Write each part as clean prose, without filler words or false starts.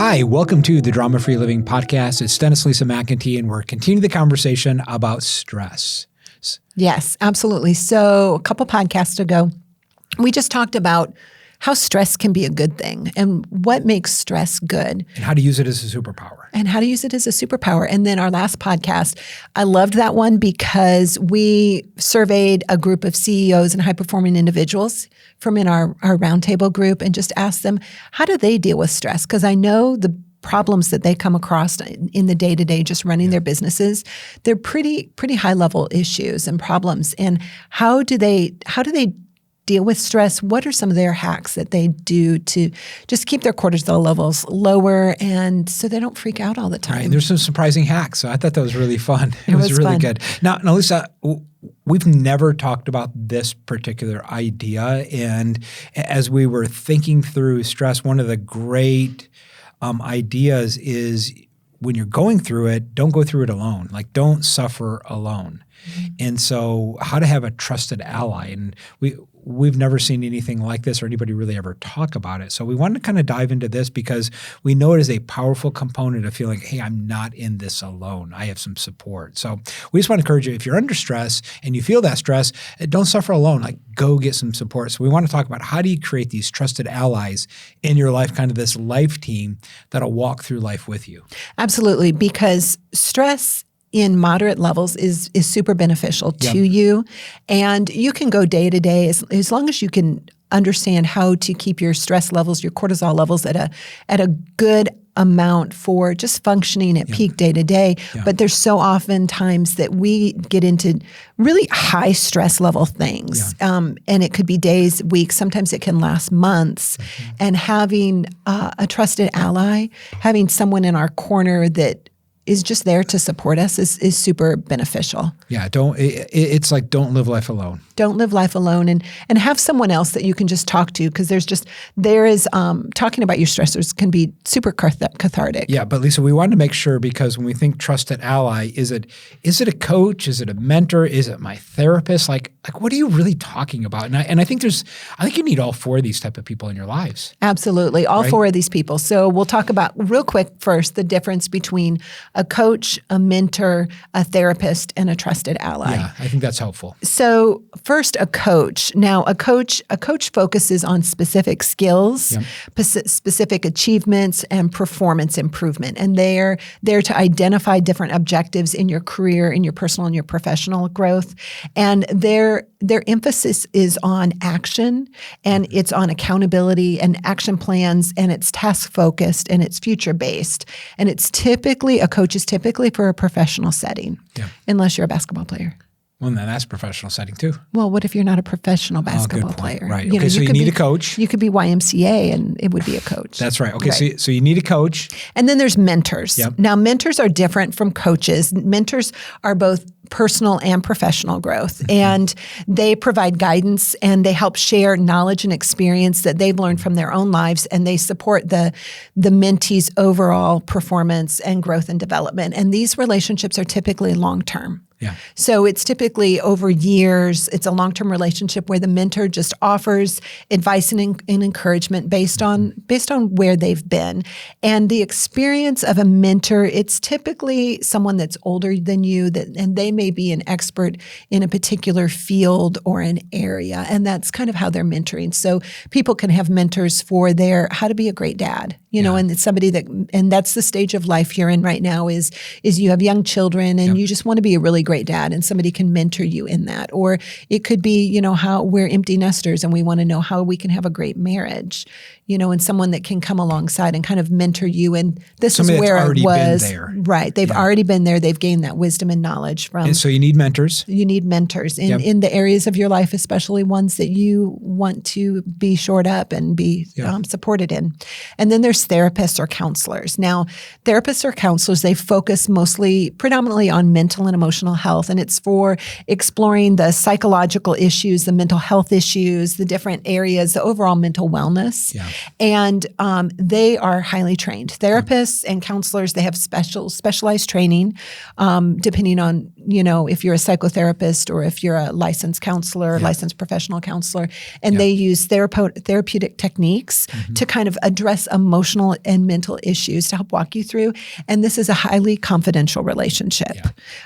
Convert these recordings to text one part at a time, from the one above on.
Hi, welcome to the Drama Free Living Podcast. It's Dennis and Lisa McIntee, and we're continuing the conversation about stress. Yes, absolutely. So a couple podcasts ago, we just talked about how stress can be a good thing and what makes stress good. And how to use it as a superpower. And then our last podcast, I loved that one because we surveyed a group of CEOs and high-performing individuals from in our roundtable group and just asked them, how do they deal with stress? Because I know the problems that they come across in the day-to-day just running their businesses, they're pretty high-level issues and problems. And how do they deal with stress? What are some of their hacks that they do to just keep their cortisol levels lower and so they don't freak out all the time? Right. There's some surprising hacks. So I thought that was really fun. It was really fun. Good. Now, Lisa, we've never talked about this particular idea. And as we were thinking through stress, one of the great ideas is when you're going through it, don't go through it alone. Like, don't suffer alone. Mm-hmm. And so how to have a trusted ally. And we've never seen anything like this or anybody really ever talk about it. So we wanted to kind of dive into this because we know it is a powerful component of feeling, hey, I'm not in this alone. I have some support. So we just want to encourage you, if you're under stress and you feel that stress, don't suffer alone. Like, go get some support. So we want to talk about how do you create these trusted allies in your life, kind of this life team that'll walk through life with you. Absolutely, because stress in moderate levels is super beneficial to you. And you can go day to day as long as you can understand how to keep your stress levels, your cortisol levels at a good amount for just functioning at peak day to day. But there's so often times that we get into really high stress level things. And it could be days, weeks, sometimes it can last months. Mm-hmm. And having a trusted ally, having someone in our corner that is just there to support us is super beneficial. Yeah, it's like don't live life alone. Don't live life alone and have someone else that you can just talk to, because there is talking about your stressors can be super cathartic. Yeah, but Lisa, we wanted to make sure, because when we think trusted ally, is it a coach? Is it a mentor? Is it my therapist? Like what are you really talking about? And I think you need all four of these type of people in your lives. Absolutely, all four of these people. So we'll talk about real quick first the difference between a coach, a mentor, a therapist, and a trusted ally. Yeah, I think that's helpful. So first, a coach. Now, a coach focuses on specific skills, specific achievements, and performance improvement. And they're there to identify different objectives in your career, in your personal and your professional growth. And their emphasis is on action, and it's on accountability and action plans, and it's task focused, and it's future based. And it's typically, a coach is typically for a professional setting, unless you're a basketball player. Well, then that's a professional setting too. Well, what if you're not a professional basketball player? Right. Okay, so you need a coach. You could be YMCA and it would be a coach. That's right. Okay, right. So you need a coach. And then there's mentors. Yep. Now, mentors are different from coaches. Mentors are both personal and professional growth. Mm-hmm. And they provide guidance and they help share knowledge and experience that they've learned from their own lives, and they support the mentee's overall performance and growth and development. And these relationships are typically long-term. Yeah. So it's typically over years. It's a long-term relationship where the mentor just offers advice and encouragement based on where they've been. And the experience of a mentor, it's typically someone that's older than you, and they may be an expert in a particular field or an area. And that's kind of how they're mentoring. So people can have mentors for their how to be a great dad, and it's somebody and that's the stage of life you're in right now is you have young children and you just want to be a really great dad, and somebody can mentor you in that. Or it could be, how we're empty nesters and we want to know how we can have a great marriage, and someone that can come alongside and kind of mentor you. And this somebody is where it was. Been there. Right. They've already been there. They've gained that wisdom and knowledge from. And so you need mentors. You need mentors in the areas of your life, especially ones that you want to be shored up and be supported in. And then there's therapists or counselors. Now, therapists or counselors, they focus predominantly on mental and emotional health. And it's for exploring the psychological issues, the mental health issues, the different areas, the overall mental wellness. Yeah. And they are highly trained. Therapists and counselors, they have specialized training, depending on, if you're a psychotherapist or if you're a licensed counselor, licensed professional counselor. And they use therapeutic techniques to kind of address emotional and mental issues to help walk you through. And this is a highly confidential relationship.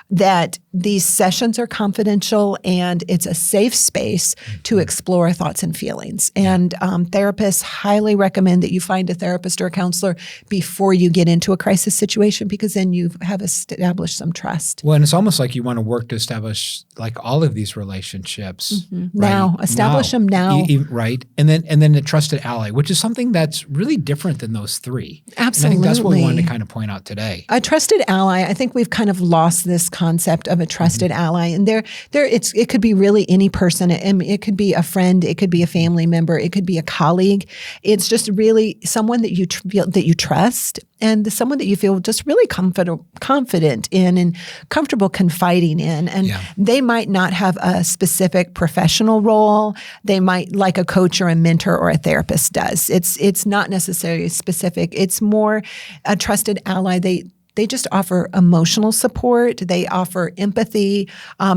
That these sessions are confidential and it's a safe space to explore thoughts and feelings. And therapists highly recommend that you find a therapist or a counselor before you get into a crisis situation, because then you have established some trust. Well, and it's almost like you want to work to establish like all of these relationships. Right? Now, establish them now. Right. And then a trusted ally, which is something that's really different than those three. Absolutely. And I think that's what we wanted to kind of point out today. A trusted ally, I think we've kind of lost this concept of a trusted ally. And it could be really any person. It could be a friend, it could be a family member, it could be a colleague. It's just really someone that you feel that you trust, and someone that you feel just really confident in and comfortable confiding in. And they might not have a specific professional role. They might, like a coach or a mentor or a therapist does. It's not necessarily specific. It's more a trusted ally. They just offer emotional support. They offer empathy.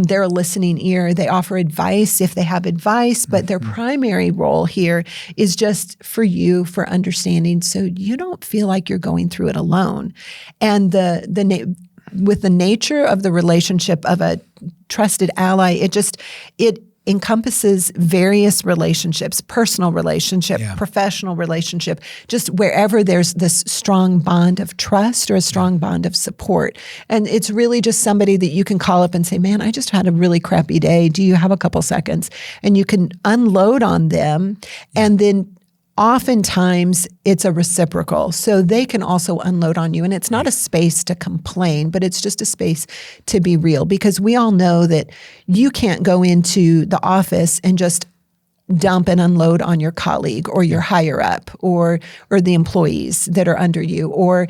They're a listening ear. They offer advice if they have advice, but their primary role here is just for you, for understanding, so you don't feel like you're going through it alone. And with the nature of the relationship of a trusted ally, it encompasses various relationships, personal relationship, professional relationship, just wherever there's this strong bond of trust or a strong bond of support. And it's really just somebody that you can call up and say, man, I just had a really crappy day. Do you have a couple seconds? And you can unload on them. And then oftentimes it's a reciprocal. So they can also unload on you. And it's not a space to complain, but it's just a space to be real, because we all know that you can't go into the office and just dump and unload on your colleague or your higher up or the employees that are under you. Or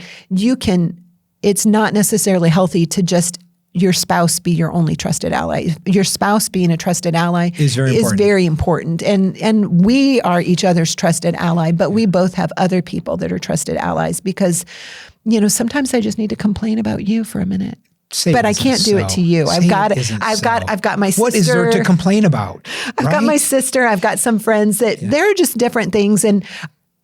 it's not necessarily healthy to just your spouse be your only trusted ally. Your spouse being a trusted ally is very important. And we are each other's trusted ally, but we both have other people that are trusted allies, because, sometimes I just need to complain about you for a minute. But I can't do it to you. I've got my sister. What is there to complain about? I've got my sister. I've got some friends that they're just different things. And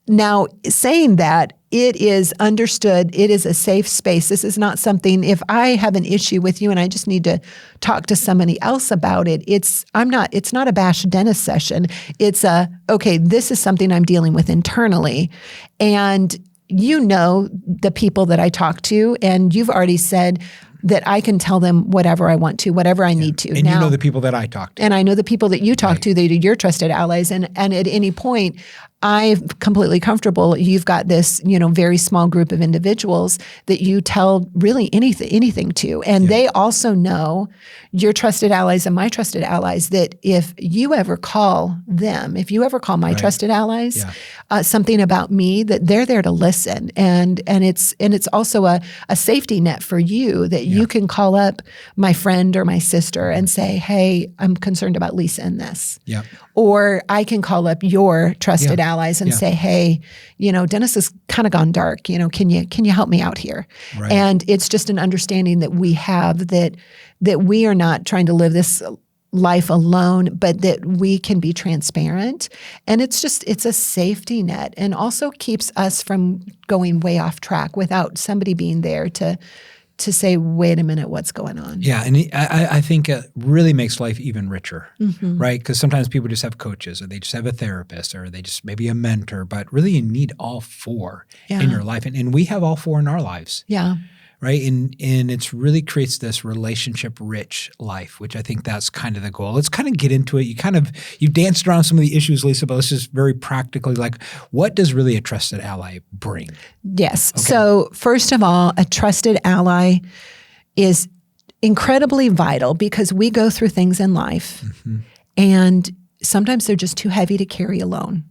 now, saying that, it is understood. It is a safe space. This is not something, if I have an issue with you and I just need to talk to somebody else about it, it's not a bash Dennis session. It's okay, this is something I'm dealing with internally. And the people that I talk to, and you've already said that I can tell them whatever I want to, whatever I need to. And now, you know the people that I talk to. And I know the people that you talk to, that are your trusted allies. And at any point, I'm completely comfortable. You've got this, very small group of individuals that you tell really anything to. And they also know, your trusted allies and my trusted allies, that if you ever call them, if you ever call my trusted allies, something about me, that they're there to listen. And it's also a safety net for you, that you can call up my friend or my sister and say, hey, I'm concerned about Lisa in this. Yeah. Or I can call up your trusted allies and say, hey, Dennis has kind of gone dark. Can you help me out here? Right. And it's just an understanding that we have, that we are not trying to live this life alone, but that we can be transparent. And it's a safety net, and also keeps us from going way off track without somebody being there to say, wait a minute, what's going on? Yeah, and I think it really makes life even richer, right? Because sometimes people just have coaches, or they just have a therapist, or they just maybe a mentor, but really you need all four in your life. And we have all four in our lives. Yeah. Right? And it's really creates this relationship-rich life, which I think that's kind of the goal. Let's kind of get into it. You danced around some of the issues, Lisa, but let's just very practically, what does really a trusted ally bring? Yes. Okay. So first of all, a trusted ally is incredibly vital, because we go through things in life, and sometimes they're just too heavy to carry alone.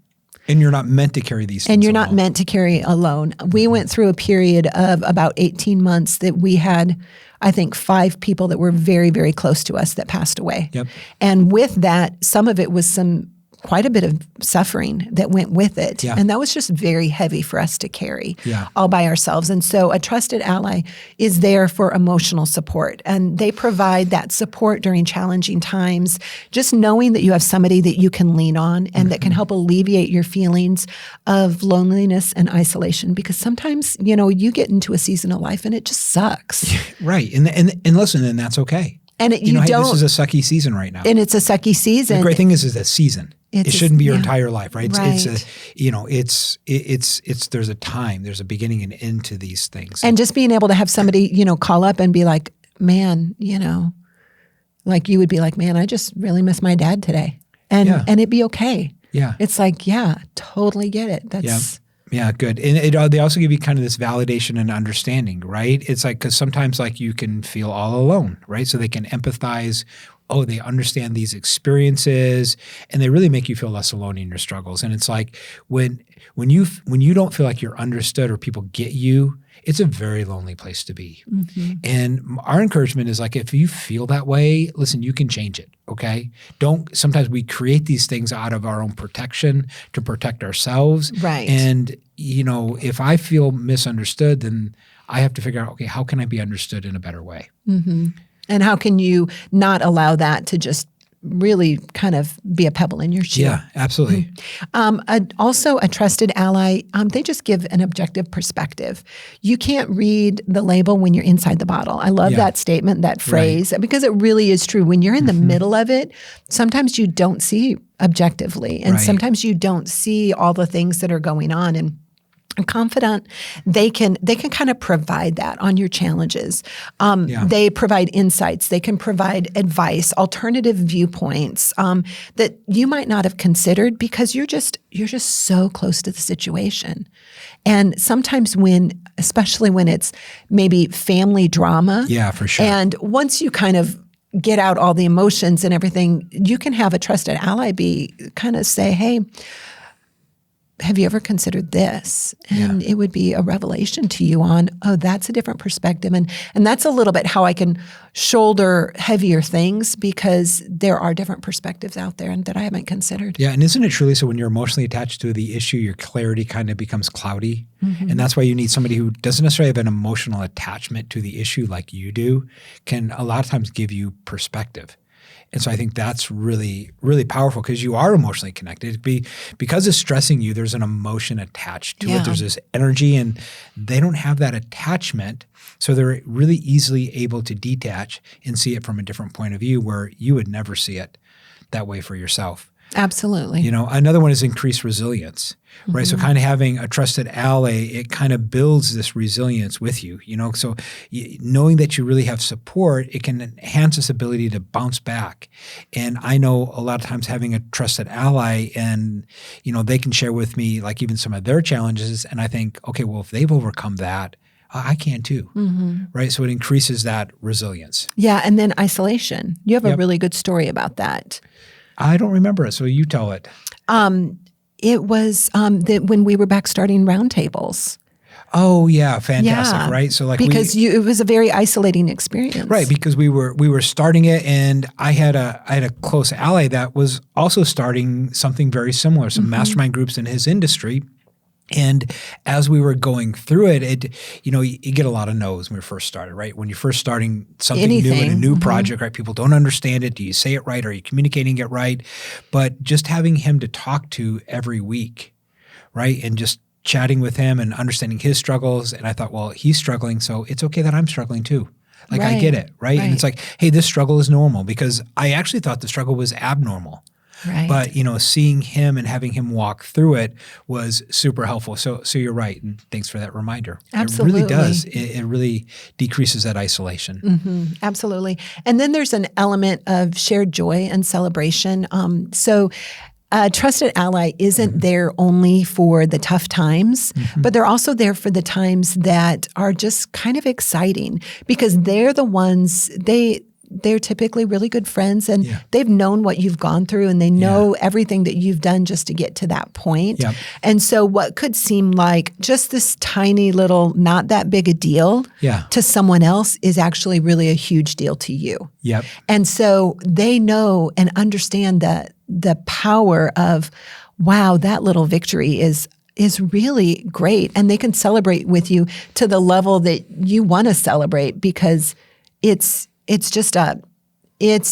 And you're not meant to carry these things And you're not meant to carry alone. We went through a period of about 18 months that we had, I think, 5 people that were very, very close to us that passed away. Yep. And with that, some of it was some quite a bit of suffering that went with it. Yeah. And that was just very heavy for us to carry Yeah. all by ourselves. And so a trusted ally is there for emotional support. And they provide that support during challenging times, just knowing that you have somebody that you can lean on and that can help alleviate your feelings of loneliness and isolation. Because sometimes, you get into a season of life and it just sucks. Right. And listen, and that's okay. And Hey, this is a sucky season right now. And it's a sucky season. The great thing is a season. It shouldn't be your entire life, right? Right. It's there's a time, there's a beginning and end to these things. And just being able to have somebody, call up and be like, man, like you would be like, man, I just really miss my dad today. And it'd be okay. Yeah. It's like, totally get it. That's Yeah, good. And they also give you kind of this validation and understanding, right? It's like, because sometimes like you can feel all alone, right? So they can empathize. Oh, they understand these experiences, and they really make you feel less alone in your struggles. And it's like when you don't feel like you're understood or people get you, it's a very lonely place to be. Mm-hmm. And our encouragement is like, if you feel that way, listen, you can change it. Okay. Sometimes we create these things out of our own protection to protect ourselves. Right. And, if I feel misunderstood, then I have to figure out, okay, how can I be understood in a better way? Mm-hmm. And how can you not allow that to just really kind of be a pebble in your shoe? Yeah, absolutely. Also, a trusted ally, they just give an objective perspective. You can't read the label when you're inside the bottle. I love that statement, that phrase, because it really is true. When you're in the middle of it, sometimes you don't see objectively, and sometimes you don't see all the things that are going on. And I'm confident they can kind of provide that on your challenges. They provide insights. They can provide advice, alternative viewpoints that you might not have considered because you're just so close to the situation. And sometimes especially when it's maybe family drama. Yeah, for sure. And once you kind of get out all the emotions and everything, you can have a trusted ally kind of say, hey, have you ever considered this? And it would be a revelation to you on, that's a different perspective. And that's a little bit how I can shoulder heavier things because there are different perspectives out there and that I haven't considered. Yeah. And isn't it truly so when you're emotionally attached to the issue, your clarity kind of becomes cloudy? Mm-hmm. And that's why you need somebody who doesn't necessarily have an emotional attachment to the issue like you do, can a lot of times give you perspective. And so I think that's really, really powerful because you are emotionally connected. Because it's stressing you, there's an emotion attached to it. There's this energy, and they don't have that attachment. So they're really easily able to detach and see it from a different point of view where you would never see it that way for yourself. Absolutely. Another one is increased resilience, right? Mm-hmm. So kind of having a trusted ally, it kind of builds this resilience with you, So knowing that you really have support, it can enhance this ability to bounce back. And I know a lot of times having a trusted ally and, they can share with me like even some of their challenges. And I think, okay, well, if they've overcome that, I can too, right? So it increases that resilience. Yeah. And then isolation. You have a really good story about that. I don't remember it, so you tell it. It was when we were back starting roundtables. Oh yeah, fantastic! Right, so like because it was a very isolating experience, right? Because we were starting it, and I had a close ally that was also starting something very similar, some mastermind groups in his industry. And as we were going through it, you get a lot of no's when we first started, right? When you're first starting something new in a new project, right? People don't understand it. Do you say it right? Are you communicating it right? But just having him to talk to every week, right? And just chatting with him and understanding his struggles. And I thought, well, he's struggling, so it's okay that I'm struggling too. Like I get it, right? And it's like, hey, this struggle is normal because I actually thought the struggle was abnormal. Right. But, seeing him and having him walk through it was super helpful. So you're right. And thanks for that reminder. Absolutely. It really does. It really decreases that isolation. Mm-hmm. Absolutely. And then there's an element of shared joy and celebration. So a trusted ally isn't there only for the tough times, but they're also there for the times that are just kind of exciting because they're the ones, they're typically really good friends and they've known what you've gone through and they know everything that you've done just to get to that point. Yep. And so what could seem like just this tiny little, not that big a deal to someone else is actually really a huge deal to you. Yep. And so they know and understand that the power of, wow, that little victory is really great. And they can celebrate with you to the level that you want to celebrate, because it's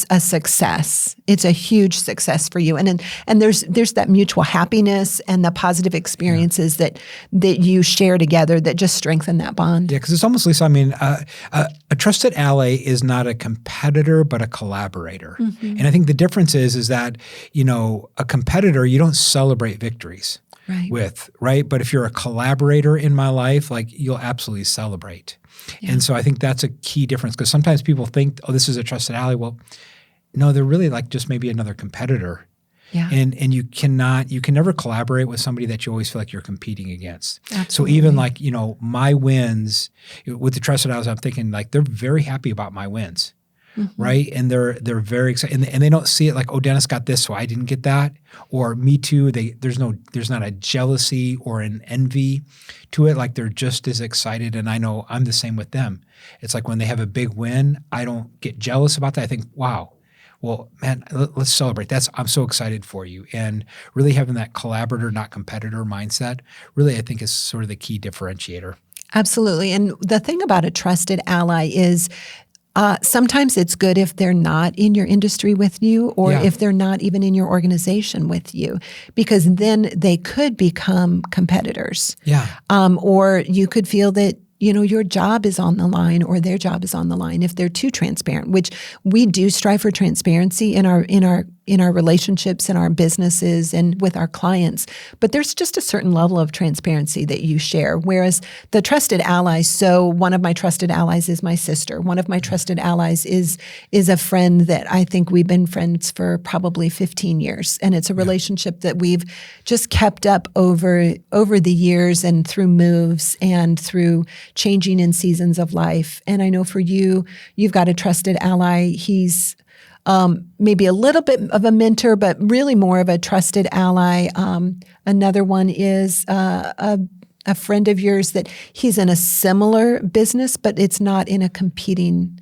a success. It's a huge success for you. And there's that mutual happiness and the positive experiences that you share together that just strengthen that bond. Yeah, because it's almost, Lisa, I mean, a trusted ally is not a competitor, but a collaborator. Mm-hmm. And I think the difference is that, a competitor, you don't celebrate victories with, right? But if you're a collaborator in my life, like, you'll absolutely celebrate. Yeah. And so I think that's a key difference, because sometimes people think, oh, this is a trusted ally. Well, no, they're really like just maybe another competitor. Yeah. And you can never collaborate with somebody that you always feel like you're competing against. Absolutely. So even like, my wins with the trusted allies, I'm thinking like they're very happy about my wins. Mm-hmm. Right. And they're very excited, and they don't see it like, oh, Dennis got this, so I didn't get that, or me too. There's not a jealousy or an envy to it. Like, they're just as excited. And I know I'm the same with them. It's like when they have a big win, I don't get jealous about that. I think, wow, well, man, let's celebrate. I'm so excited for you. And really having that collaborator, not competitor mindset, really, I think, is sort of the key differentiator. Absolutely. And the thing about a trusted ally is, sometimes it's good if they're not in your industry with you, or if they're not even in your organization with you, because then they could become competitors. Yeah. Or you could feel that, your job is on the line, or their job is on the line if they're too transparent, which we do strive for transparency in our relationships, in our businesses, and with our clients. But there's just a certain level of transparency that you share. Whereas the trusted allies, so one of my trusted allies is my sister. One of my trusted allies is a friend that I think we've been friends for probably 15 years. And it's a relationship that we've just kept up over the years, and through moves and through changing in seasons of life. And I know for you, you've got a trusted ally. He's maybe a little bit of a mentor, but really more of a trusted ally. Another one is a friend of yours that he's in a similar business, but it's not in a competing,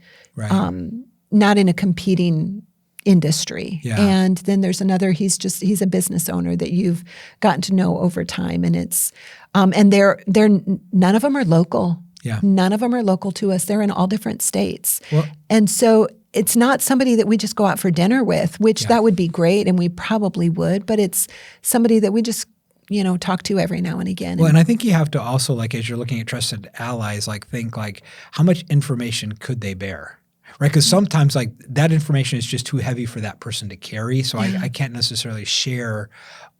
industry. Yeah. And then there's another, he's a business owner that you've gotten to know over time. And it's, and they're none of them are local. Yeah. None of them are local to us. They're in all different states. Well, and so it's not somebody that we just go out for dinner with, which that would be great, and we probably would, but it's somebody that we just, talk to every now and again. Well, and I think you have to also, like, as you're looking at trusted allies, like, think like, how much information could they bear? Right? Because sometimes like that information is just too heavy for that person to carry. So I can't necessarily share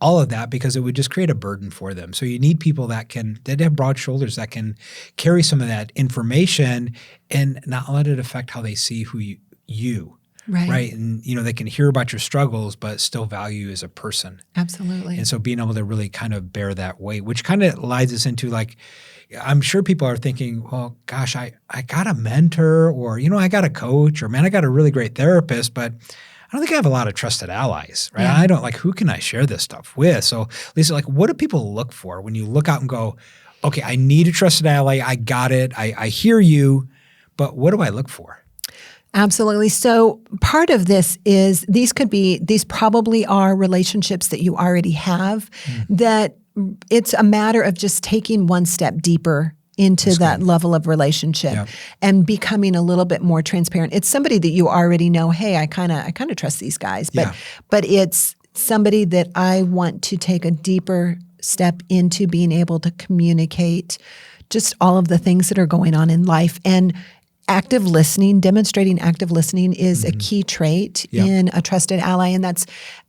all of that, because it would just create a burden for them. So you need people that have broad shoulders, that can carry some of that information and not let it affect how they see you. Right. And, they can hear about your struggles, but still value you as a person. Absolutely. And so being able to really kind of bear that weight, which kind of leads us into like, I'm sure people are thinking, well, gosh, I got a mentor, or, I got a coach, or, man, I got a really great therapist, but I don't think I have a lot of trusted allies, right? Yeah. I don't, like, who can I share this stuff with? So Lisa, like, what do people look for when you look out and go, okay, I need a trusted ally. I got it. I hear you, but what do I look for? Absolutely. So part of this is these probably are relationships that you already have, that it's a matter of just taking one step deeper into that level of relationship and becoming a little bit more transparent. It's somebody that you already know, hey, I kind of trust these guys, but it's somebody that I want to take a deeper step into being able to communicate just all of the things that are going on in life. And active listening, demonstrating active listening is a key trait in a trusted ally, and that's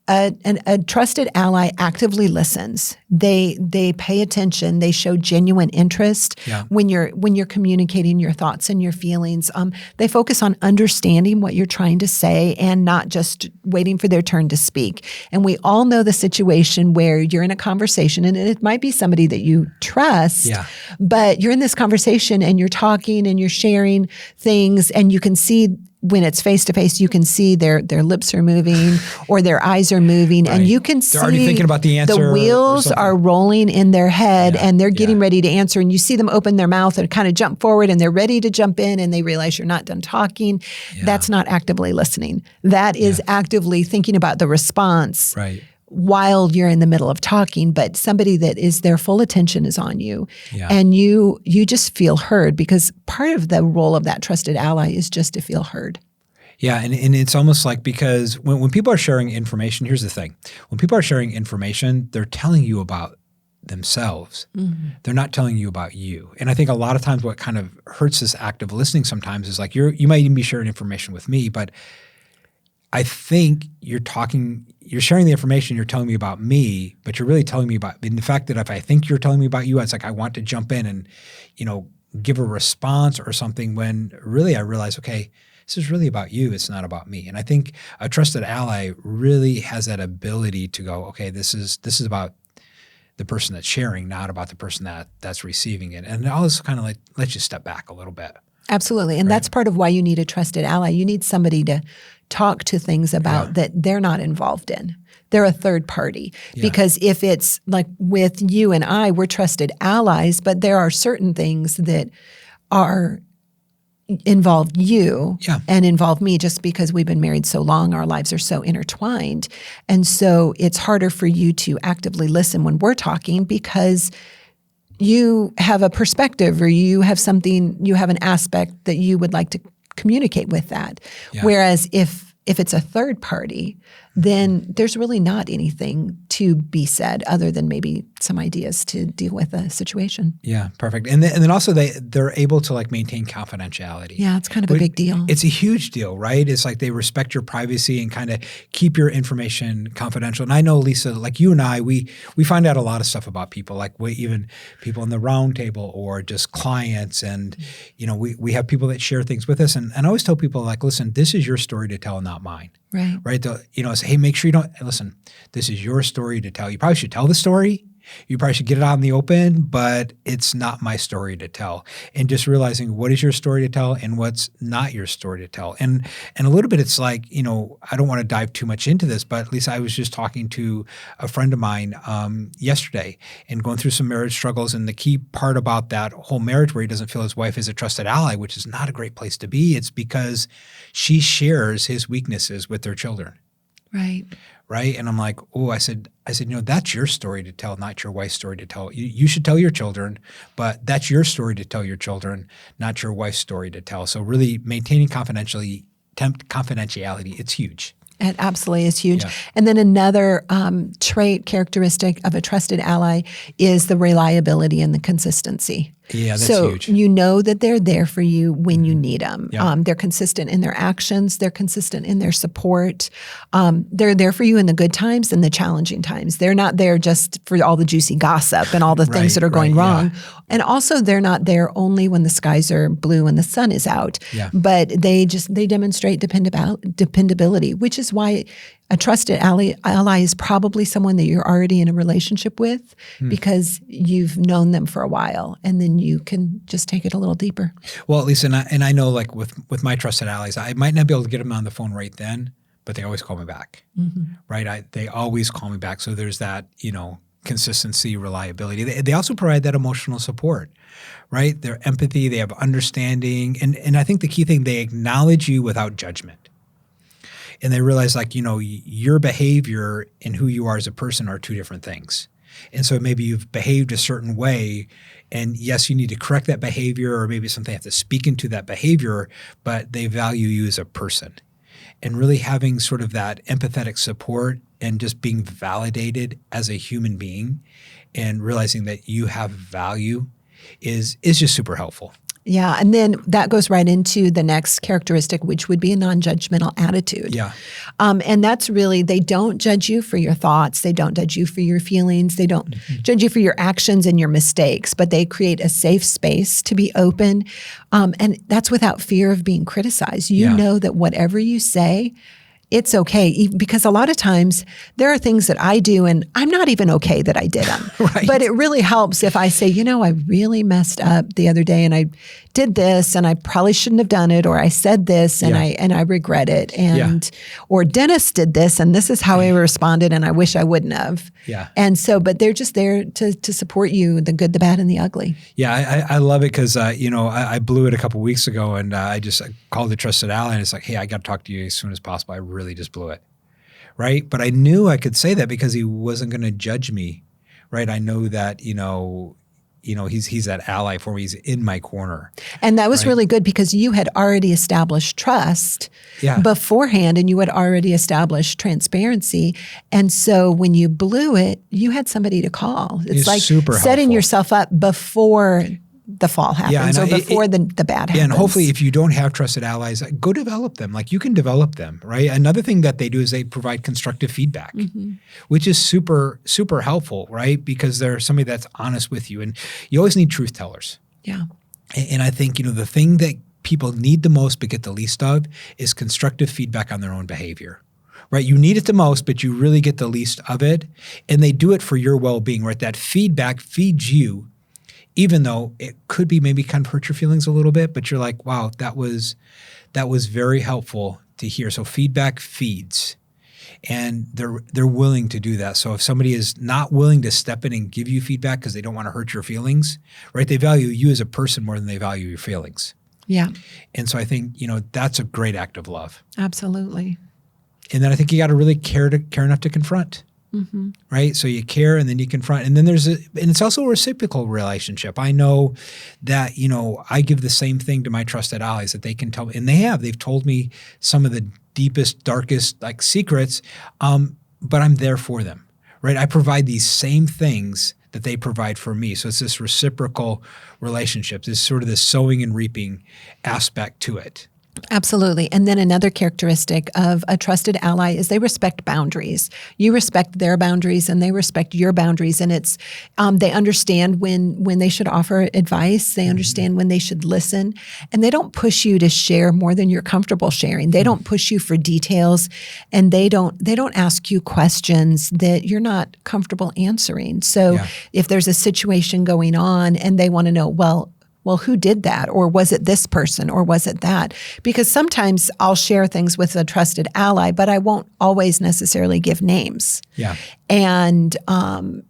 a trusted ally actively listens. They pay attention. They show genuine interest when you're communicating your thoughts and your feelings. They focus on understanding what you're trying to say and not just waiting for their turn to speak. And we all know the situation where you're in a conversation, and it might be somebody that you trust, but you're in this conversation and you're talking and you're sharing things, and you can see when it's face to face, you can see their lips are moving or their eyes are moving, and you can see they're already thinking about the answer. The wheels are rolling in their head, and they're getting ready to answer. And you see them open their mouth and kind of jump forward, and they're ready to jump in, and they realize you're not done talking. Yeah. That's not actively listening. That is actively thinking about the response. Right. While you're in the middle of talking, but somebody that is their full attention is on you, and you just feel heard, because part of the role of that trusted ally is just to feel heard. Yeah, and it's almost like, because when people are sharing information, here's the thing. When people are sharing information, they're telling you about themselves. Mm-hmm. They're not telling you about you. And I think a lot of times what kind of hurts this act of listening sometimes is like you might even be sharing information with me, but I think you're sharing the information, you're telling me about me, but you're really telling me about, and the fact that if I think you're telling me about you, it's like I want to jump in and, give a response or something, when really I realize, okay, this is really about you. It's not about me. And I think a trusted ally really has that ability to go, okay, this is about the person that's sharing, not about the person that's receiving it. And it always kind of like lets you step back a little bit. Absolutely. And that's part of why you need a trusted ally. You need somebody to talk to things about that they're not involved in. They're a third party. Yeah. Because if it's like with you and I, we're trusted allies, but there are certain things that are involve you and involve me, just because we've been married so long, our lives are so intertwined. And so it's harder for you to actively listen when we're talking, because you have a perspective, or you have an aspect that you would like to communicate with that. Yeah. Whereas if it's a third party, then there's really not anything to be said other than maybe some ideas to deal with a situation. Yeah, perfect. And then also they're able to like maintain confidentiality. Yeah, it's kind of a big deal. It's a huge deal, right? It's like they respect your privacy and kind of keep your information confidential. And I know, Lisa, like you and I, we find out a lot of stuff about people, like even people in the round table or just clients. And, we have people that share things with us. And I always tell people, like, listen, this is your story to tell, not mine. Right. Right. Say, hey, make sure you don't listen. This is your story to tell. You probably should tell the story. You probably should get it out in the open, but it's not my story to tell. And just realizing what is your story to tell and what's not your story to tell. And a little bit, it's like, I don't want to dive too much into this, but at least I was just talking to a friend of mine yesterday and going through some marriage struggles. And the key part about that whole marriage, where he doesn't feel his wife is a trusted ally, which is not a great place to be, it's because she shares his weaknesses with their children. Right. Right. And I'm like, I said, that's your story to tell, not your wife's story to tell. You should tell your children, but that's your story to tell your children, not your wife's story to tell. So really maintaining confidentiality, it's huge. It absolutely is huge. Yeah. And then another characteristic of a trusted ally is the reliability and the consistency. Yeah, that's huge. So you know that they're there for you when you need them. Yeah. They're consistent in their actions. They're consistent in their support. They're there for you in the good times and the challenging times. They're not there just for all the juicy gossip and all the things that are going wrong. Yeah. And also, they're not there only when the skies are blue and the sun is out. Yeah. But they demonstrate dependability, which is why a trusted ally is probably someone that you're already in a relationship with, because you've known them for a while, and then you can just take it a little deeper. Well, at least, and I know, like with my trusted allies, I might not be able to get them on the phone right then, but they always call me back, right? They always call me back. So there's that, consistency, reliability. They also provide that emotional support, right? Their empathy, they have understanding, and I think the key thing, they acknowledge you without judgment. And they realize, like, your behavior and who you are as a person are two different things. And so maybe you've behaved a certain way, and yes, you need to correct that behavior, or maybe something have to speak into that behavior, but they value you as a person. And really having sort of that empathetic support and just being validated as a human being and realizing that you have value is just super helpful. Yeah, and then that goes right into the next characteristic, which would be a non-judgmental attitude. Yeah. And that's really, they don't judge you for your thoughts. They don't judge you for your feelings. They don't judge you for your actions and your mistakes, but they create a safe space to be open. And that's without fear of being criticized. You know that whatever you say it's okay. Because a lot of times there are things that I do and I'm not even okay that I did them. Right. But it really helps if I say, I really messed up the other day and I did this and I probably shouldn't have done it, or I said this and I regret it. And or Dennis did this and this is how I responded and I wish I wouldn't have. Yeah. And so, but they're just there to support you, the good, the bad, and the ugly. Yeah, I love it because, I blew it a couple weeks ago and I called the trusted ally and it's like, hey, I got to talk to you as soon as possible. I really just blew it, right? But I knew I could say that because he wasn't going to judge me, right? I know that, he's that ally for me. He's in my corner. And that was really good because you had already established trust beforehand and you had already established transparency. And so when you blew it, you had somebody to call. It's like super setting helpful. yourself up before the fall happens or before the bad happens. Yeah, and hopefully if you don't have trusted allies, go develop them. Like you can develop them, right? Another thing that they do is they provide constructive feedback, which is super, super helpful, right? Because they're somebody that's honest with you. And you always need truth tellers. Yeah. And I think, the thing that people need the most but get the least of is constructive feedback on their own behavior. Right? You need it the most, but you really get the least of it. And they do it for your well-being, right? That feedback feeds you, even though it could be maybe kind of hurt your feelings a little bit, but you're like, wow, that was very helpful to hear. So feedback feeds, and they're willing to do that. So if somebody is not willing to step in and give you feedback because they don't want to hurt your feelings, right? They value you as a person more than they value your feelings. Yeah. And so I think, that's a great act of love. Absolutely. And then I think you got to really care enough to confront. Right? So you care and then you confront. And then and it's also a reciprocal relationship. I know that, I give the same thing to my trusted allies that they can tell me, and they've told me some of the deepest, darkest secrets, but I'm there for them, right? I provide these same things that they provide for me. So it's this reciprocal relationship. There's sort of this sowing and reaping aspect to it. Absolutely. And then another characteristic of a trusted ally is they respect boundaries. You respect their boundaries and they respect your boundaries. And it's they understand when they should offer advice. They understand when they should listen. And they don't push you to share more than you're comfortable sharing. They don't push you for details, and they don't ask you questions that you're not comfortable answering. So if there's a situation going on and they want to know, well, who did that? Or was it this person? Or was it that? Because sometimes I'll share things with a trusted ally, but I won't always necessarily give names. Yeah. And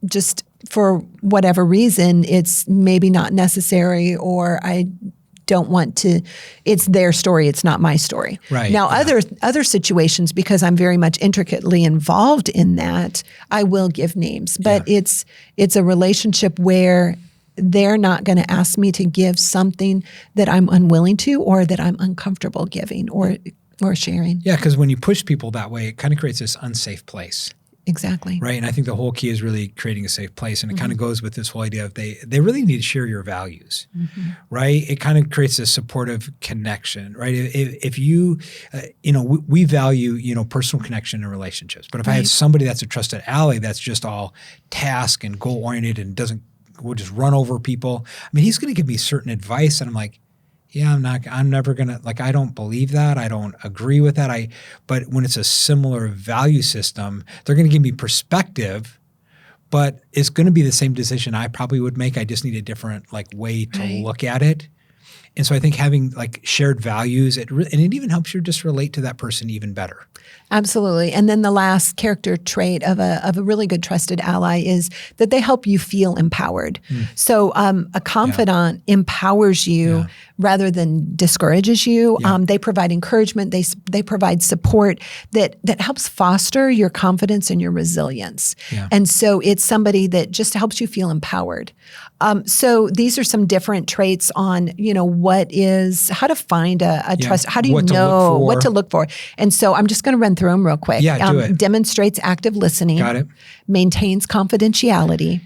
just for whatever reason, it's maybe not necessary, or I don't want to, it's their story, it's not my story. Right. Now, other situations, because I'm very much intricately involved in that, I will give names. But it's a relationship where they're not going to ask me to give something that I'm unwilling to, or that I'm uncomfortable giving or sharing. Yeah, because when you push people that way, it kind of creates this unsafe place. Exactly. Right. And I think the whole key is really creating a safe place. And it kind of goes with this whole idea of they really need to share your values, right? It kind of creates a supportive connection, right? If you, we value, personal connection in relationships. But if I have somebody that's a trusted ally that's just all task and goal oriented and will just run over people. I mean, he's going to give me certain advice and I'm like, yeah, I'm never going to, I don't believe that. I don't agree with that. But when it's a similar value system, they're going to give me perspective, but it's going to be the same decision I probably would make. I just need a different way to look at it. And so I think having shared values, and it even helps you just relate to that person even better. Absolutely. And then the last character trait of a really good trusted ally is that they help you feel empowered. So a confidant empowers you rather than discourages you. They provide encouragement. They provide support that helps foster your confidence and your resilience. And so it's somebody that just helps you feel empowered. So these are some different traits on, how to find a trust. How do you know what to look for? And so I'm just going to run through them real quick. Yeah, do it. Demonstrates active listening. Got it. Maintains confidentiality,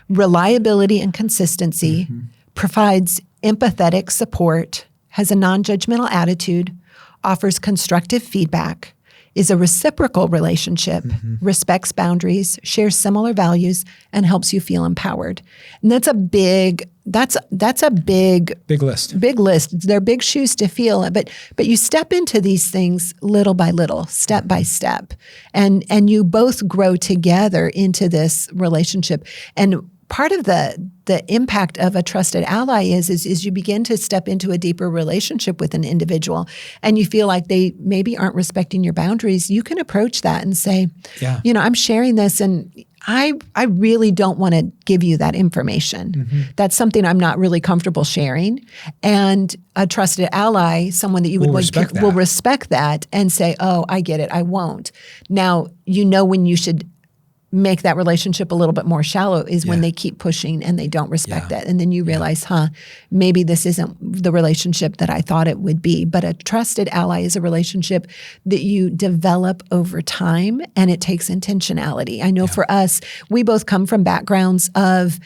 reliability and consistency, provides empathetic support, has a non-judgmental attitude, offers constructive feedback, is a reciprocal relationship, respects boundaries, shares similar values, and helps you feel empowered. And that's a big list. Big list. They're big shoes to fill, but you step into these things little by little, step by step, and you both grow together into this relationship. And part of the impact of a trusted ally is you begin to step into a deeper relationship with an individual, and you feel like they maybe aren't respecting your boundaries. You can approach that and say, I'm sharing this, and I really don't want to give you that information. That's something I'm not really comfortable sharing. And a trusted ally, someone that you would will respect that and say, oh, I get it, I won't. Now, when you should make that relationship a little bit more shallow is when they keep pushing and they don't respect it. And then you realize, maybe this isn't the relationship that I thought it would be. But a trusted ally is a relationship that you develop over time, and it takes intentionality. I know for us, we both come from backgrounds of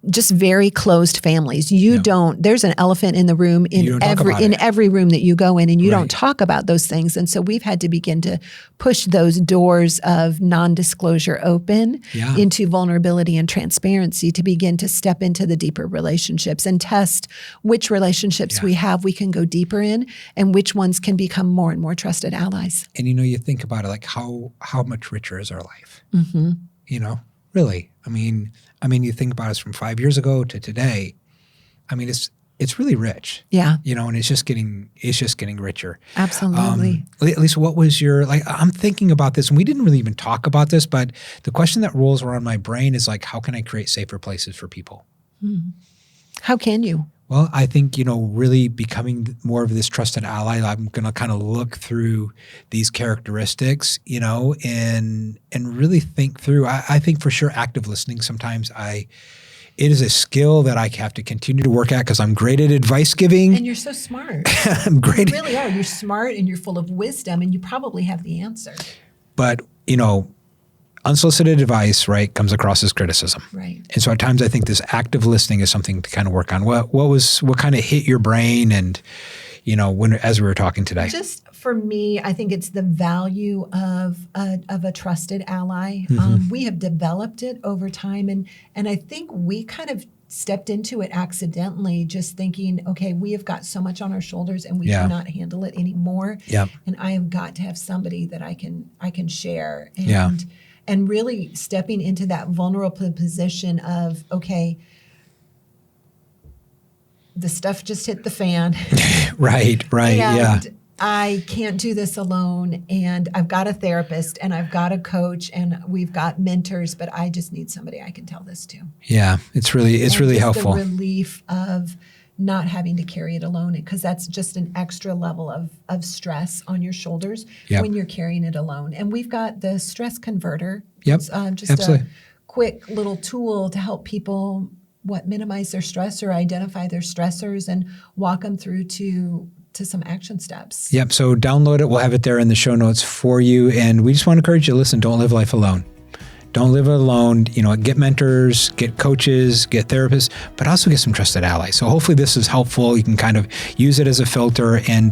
just very closed families. There's an elephant in the room in every room that you go in, and you don't talk about those things. And so we've had to begin to push those doors of non-disclosure open into vulnerability and transparency to begin to step into the deeper relationships and test which relationships we can go deeper in, and which ones can become more and more trusted allies. And you think about it, like how much richer is our life? Really. I mean, you think about us from 5 years ago to today. I mean, it's really rich. Yeah. And it's just getting richer. Absolutely. Lisa, what was I'm thinking about this, and we didn't really even talk about this, but the question that rolls around my brain is like, how can I create safer places for people? How can you? Well, I think, really becoming more of this trusted ally, I'm going to kind of look through these characteristics, and really think through. I think for sure active listening sometimes it is a skill that I have to continue to work at because I'm great at advice giving. And you're so smart. I'm great. You really are. You're smart and you're full of wisdom, and you probably have the answer. But, unsolicited advice, right, comes across as criticism. Right. And so at times I think this active listening is something to kind of work on. What kind of hit your brain and, as we were talking today? Just for me, I think it's the value of a trusted ally. We have developed it over time, and I think we kind of stepped into it accidentally, just thinking, okay, we have got so much on our shoulders and we cannot handle it anymore. And I have got to have somebody that I can share. And really stepping into that vulnerable position of, okay, the stuff just hit the fan. Right. And I can't do this alone. And I've got a therapist and I've got a coach and we've got mentors, but I just need somebody I can tell this to. Yeah, it's really helpful. The relief of not having to carry it alone, because that's just an extra level of stress on your shoulders when you're carrying it alone. And we've got the stress converter. Yep, just absolutely. A quick little tool to help people minimize their stress or identify their stressors and walk them through to some action steps. Yep. So download it. We'll have it there in the show notes for you. And we just want to encourage you, listen, don't live life alone. Don't live alone. Get mentors, get coaches, get therapists, but also get some trusted allies. So hopefully this is helpful. You can kind of use it as a filter and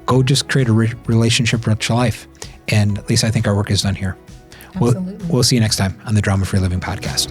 go just create a relationship-rich life. And Lisa, I think our work is done here. Absolutely. We'll see you next time on the Drama Free Living Podcast.